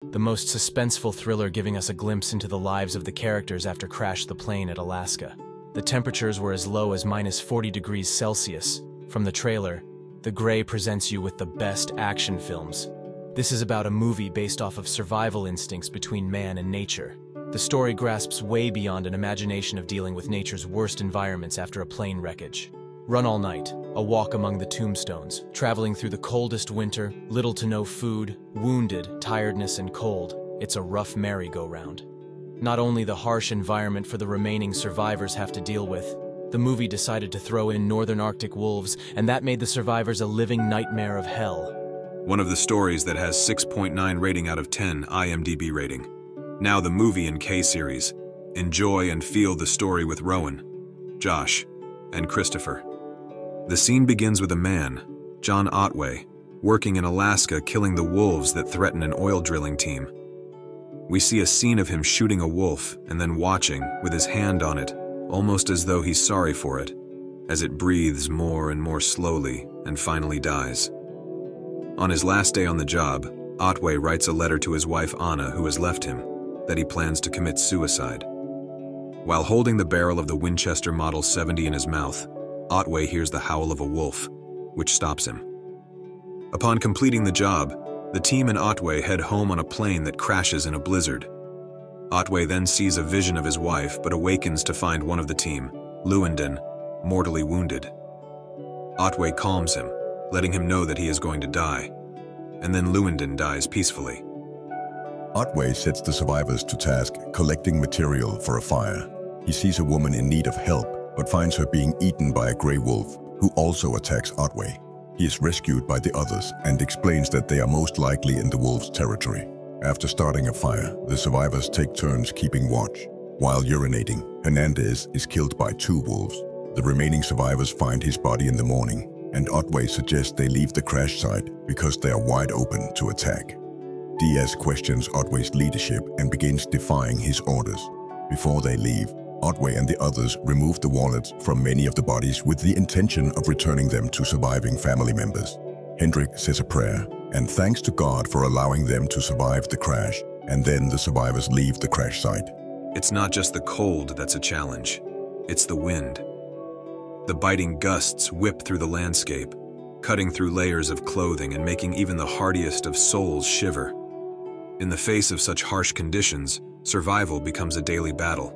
the most suspenseful thriller giving us a glimpse into the lives of the characters after crash the plane at Alaska. The temperatures were as low as -40 degrees Celsius. From the trailer, The Gray presents you with the best action films. This is about a movie based off of survival instincts between man and nature. The story grasps way beyond an imagination of dealing with nature's worst environments after a plane wreckage. Run All Night, a walk among the tombstones, traveling through the coldest winter, little to no food, wounded, tiredness, and cold. It's a rough merry-go-round. Not only the harsh environment for the remaining survivors have to deal with, the movie decided to throw in northern Arctic wolves, and that made the survivors a living nightmare of hell. One of the stories that has 6.9 rating out of 10 IMDb rating. Now the movie in K-series. Enjoy and feel the story with Rowan, Josh, and Christopher. The scene begins with a man, John Ottway, working in Alaska killing the wolves that threaten an oil drilling team. We see a scene of him shooting a wolf and then watching, with his hand on it, almost as though he's sorry for it, as it breathes more and more slowly and finally dies. On his last day on the job, Ottway writes a letter to his wife Anna, who has left him, that he plans to commit suicide. While holding the barrel of the Winchester Model 70 in his mouth, Ottway hears the howl of a wolf, which stops him. Upon completing the job, the team and Ottway head home on a plane that crashes in a blizzard. Ottway then sees a vision of his wife but awakens to find one of the team, Lewandin, mortally wounded. Ottway calms him, letting him know that he is going to die, and then Lewandin dies peacefully. Ottway sets the survivors to task collecting material for a fire. He sees a woman in need of help, but finds her being eaten by a gray wolf, who also attacks Ottway. He is rescued by the others and explains that they are most likely in the wolf's territory. After starting a fire, the survivors take turns keeping watch. While urinating, Hernandez is killed by 2 wolves. The remaining survivors find his body in the morning, and Ottway suggests they leave the crash site because they are wide open to attack. Diaz questions Ottway's leadership and begins defying his orders. Before they leave, Ottway and the others remove the wallets from many of the bodies with the intention of returning them to surviving family members. Hendrik says a prayer and thanks to God for allowing them to survive the crash, and then the survivors leave the crash site. It's not just the cold that's a challenge, it's the wind. The biting gusts whip through the landscape, cutting through layers of clothing and making even the hardiest of souls shiver. In the face of such harsh conditions, survival becomes a daily battle.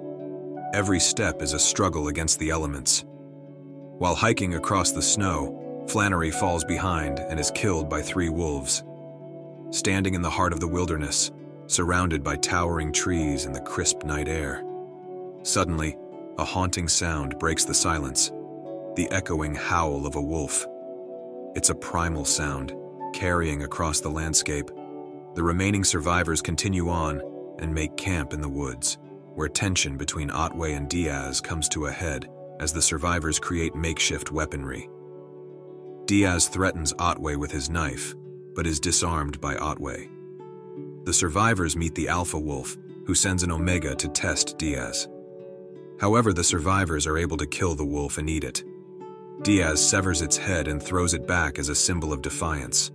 Every step is a struggle against the elements. While hiking across the snow, Flannery falls behind and is killed by 3 wolves. Standing in the heart of the wilderness, surrounded by towering trees and the crisp night air. Suddenly, a haunting sound breaks the silence, the echoing howl of a wolf. It's a primal sound, carrying across the landscape. The remaining survivors continue on and make camp in the woods, where tension between Ottway and Diaz comes to a head as the survivors create makeshift weaponry. Diaz threatens Ottway with his knife, but is disarmed by Ottway. The survivors meet the alpha wolf, who sends an omega to test Diaz. However, the survivors are able to kill the wolf and eat it. Diaz severs its head and throws it back as a symbol of defiance.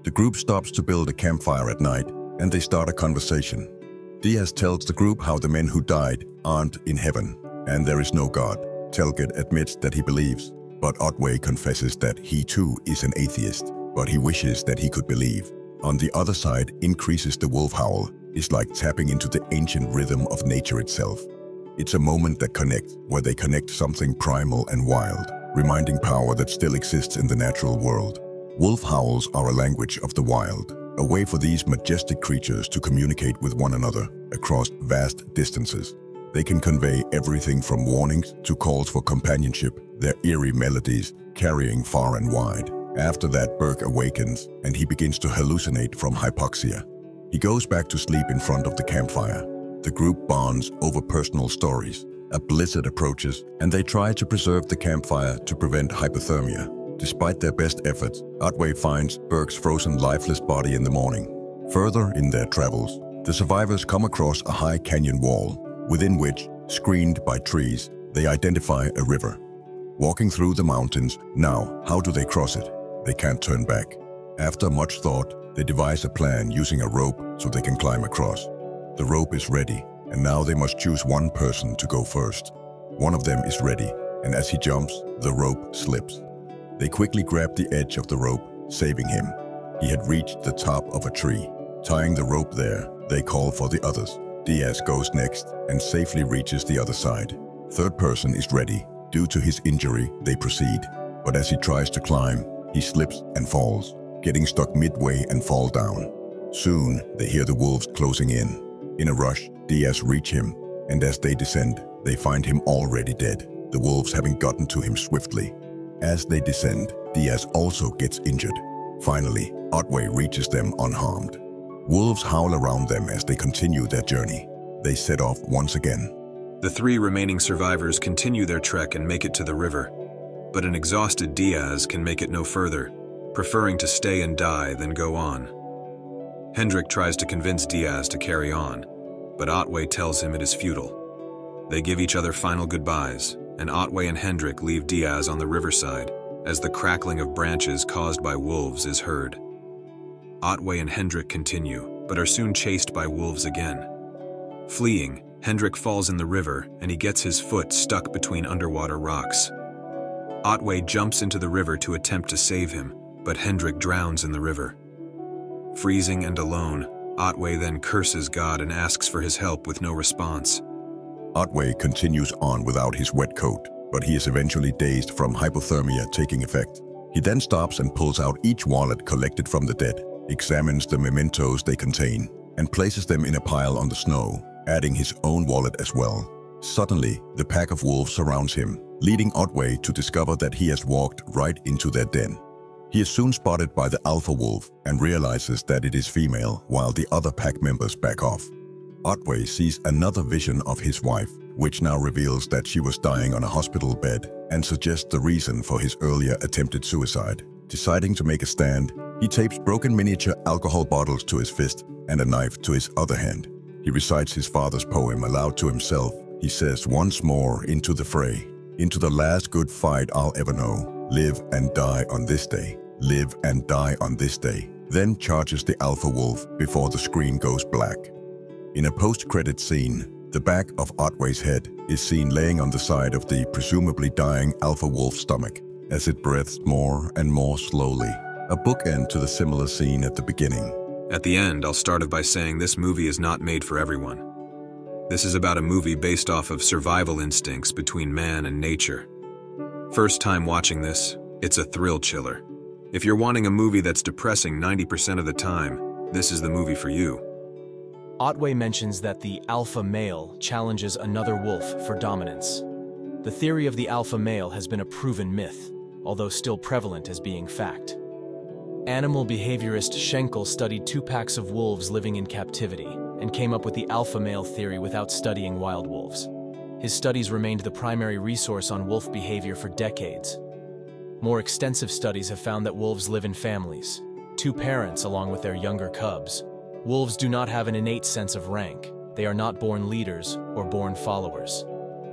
The group stops to build a campfire at night, and they start a conversation. Diaz tells the group how the men who died aren't in heaven, and there is no God. Telgert admits that he believes, but Ottway confesses that he too is an atheist, but he wishes that he could believe. On the other side, increases the wolf howl is like tapping into the ancient rhythm of nature itself. It's a moment that connects, where they connect something primal and wild, reminding power that still exists in the natural world. Wolf howls are a language of the wild, a way for these majestic creatures to communicate with one another across vast distances. They can convey everything from warnings to calls for companionship, their eerie melodies carrying far and wide. After that, Burke awakens and he begins to hallucinate from hypoxia. He goes back to sleep in front of the campfire. The group bonds over personal stories. A blizzard approaches and they try to preserve the campfire to prevent hypothermia. Despite their best efforts, Ottway finds Burke's frozen, lifeless body in the morning. Further in their travels, the survivors come across a high canyon wall, within which, screened by trees, they identify a river. Walking through the mountains, now, how do they cross it? They can't turn back. After much thought, they devise a plan using a rope so they can climb across. The rope is ready, and now they must choose one person to go first. One of them is ready, and as he jumps, the rope slips. They quickly grab the edge of the rope, saving him. He had reached the top of a tree. Tying the rope there, they call for the others. Diaz goes next and safely reaches the other side. Third person is ready. Due to his injury, they proceed. But as he tries to climb, he slips and falls, getting stuck midway and fall down. Soon, they hear the wolves closing in. In a rush, Diaz reach him, and as they descend, they find him already dead, the wolves having gotten to him swiftly. As they descend, Diaz also gets injured. Finally, Ottway reaches them unharmed. Wolves howl around them as they continue their journey. They set off once again. The 3 remaining survivors continue their trek and make it to the river. But an exhausted Diaz can make it no further, preferring to stay and die than go on. Hendrik tries to convince Diaz to carry on, but Ottway tells him it is futile. They give each other final goodbyes, and Ottway and Hendrik leave Diaz on the riverside as the crackling of branches caused by wolves is heard. Ottway and Hendrik continue, but are soon chased by wolves again. Fleeing, Hendrik falls in the river and he gets his foot stuck between underwater rocks. Ottway jumps into the river to attempt to save him, but Hendrik drowns in the river. Freezing and alone, Ottway then curses God and asks for his help with no response. Ottway continues on without his wet coat, but he is eventually dazed from hypothermia taking effect. He then stops and pulls out each wallet collected from the dead, examines the mementos they contain, and places them in a pile on the snow, adding his own wallet as well. Suddenly, the pack of wolves surrounds him, leading Ottway to discover that he has walked right into their den. He is soon spotted by the alpha wolf and realizes that it is female while the other pack members back off. Ottway sees another vision of his wife, which now reveals that she was dying on a hospital bed and suggests the reason for his earlier attempted suicide. Deciding to make a stand, he tapes broken miniature alcohol bottles to his fist and a knife to his other hand. He recites his father's poem aloud to himself. He says once more into the fray, into the last good fight I'll ever know, live and die on this day, live and die on this day. Then charges the alpha wolf before the screen goes black. In a post-credit scene, the back of Ottway's head is seen laying on the side of the presumably dying alpha wolf's stomach as it breathes more and more slowly, a bookend to the similar scene at the beginning. At the end, I'll start by saying this movie is not made for everyone. This is about a movie based off of survival instincts between man and nature. First time watching this, it's a thrill chiller. If you're wanting a movie that's depressing 90% of the time, this is the movie for you. Ottway mentions that the alpha male challenges another wolf for dominance. The theory of the alpha male has been a proven myth, although still prevalent as being fact. Animal behaviorist Schenkel studied 2 packs of wolves living in captivity and came up with the alpha male theory without studying wild wolves. His studies remained the primary resource on wolf behavior for decades. More extensive studies have found that wolves live in families, 2 parents along with their younger cubs. Wolves do not have an innate sense of rank. They are not born leaders or born followers.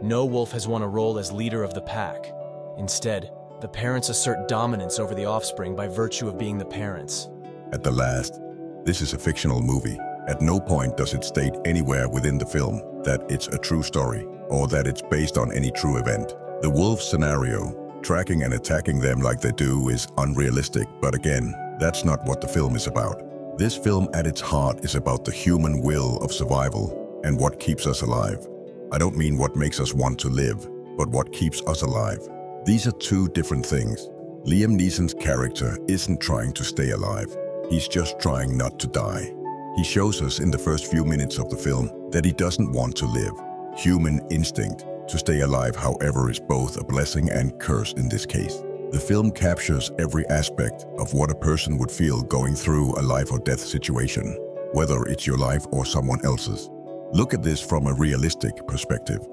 No wolf has won a role as leader of the pack. Instead, the parents assert dominance over the offspring by virtue of being the parents. At the last, this is a fictional movie. At no point does it state anywhere within the film that it's a true story or that it's based on any true event. The wolf scenario, tracking and attacking them like they do, is unrealistic, but again, that's not what the film is about. This film at its heart is about the human will of survival and what keeps us alive. I don't mean what makes us want to live, but what keeps us alive. These are 2 different things. Liam Neeson's character isn't trying to stay alive. He's just trying not to die. He shows us in the first few minutes of the film that he doesn't want to live. Human instinct to stay alive, however, is both a blessing and curse in this case. The film captures every aspect of what a person would feel going through a life or death situation, whether it's your life or someone else's. Look at this from a realistic perspective.